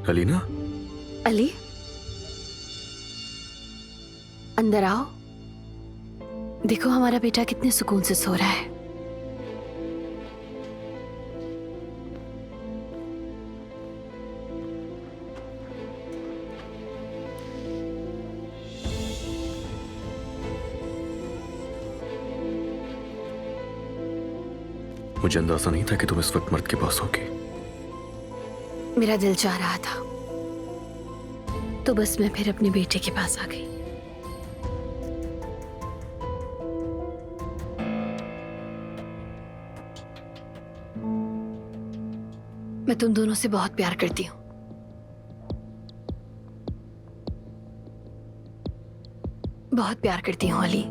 अलीना, अली, अंदर आओ। देखो हमारा बेटा कितने सुकून से सो रहा है। मुझे अंदाजा नहीं था कि तुम इस वक्त मर्द के पास होगी। मेरा दिल चाह रहा था, तो बस मैं फिर अपने बेटे के पास आ गई। मैं तुम दोनों से बहुत प्यार करती हूँ। बहुत प्यार करती हूँ अली।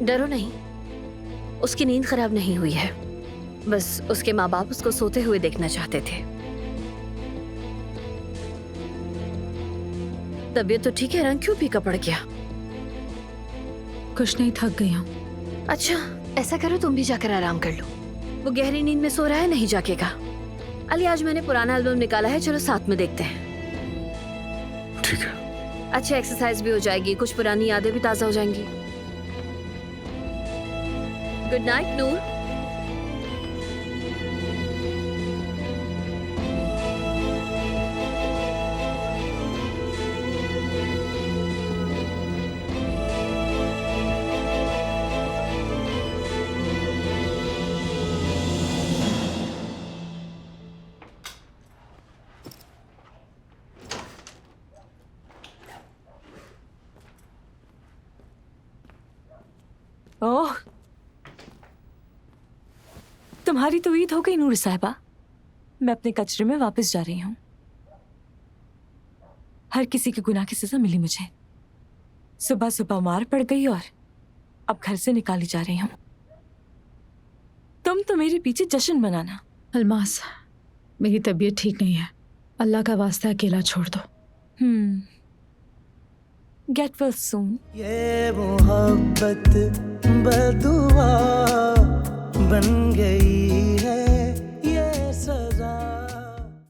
डरो नहीं, उसकी नींद खराब नहीं हुई है। बस उसके माँ बाप उसको सोते हुए देखना चाहते थे। तबीयत तो ठीक है, रंग क्यों फीका पड़ गया? कुछ नहीं, थक गई हूँ। अच्छा, ऐसा करो तुम भी जाकर आराम कर लो। वो गहरी नींद में सो रहा है, नहीं जागेगा। अली, आज मैंने पुराना एल्बम निकाला है, चलो साथ में देखते हैं। ठीक है। अच्छा, एक्सरसाइज भी हो जाएगी, कुछ पुरानी यादें भी ताजा हो जाएंगी। गुड नाइट नूर। ओह, तुम्हारी तो ईद हो गई नूर साहिबा। मैं अपने कचरे में वापस जा रही हूँ। हर किसी के गुनाह की सजा मिली मुझे। सुबह सुबह मार पड़ गई और अब घर से निकाली जा रही हूँ। तुम तो मेरे पीछे जश्न मनाना। अलमास, मेरी तबीयत ठीक नहीं है, अल्लाह का वास्ता अकेला छोड़ दो। Get well soon. ये मोहब्बत बदुआ बन गई है।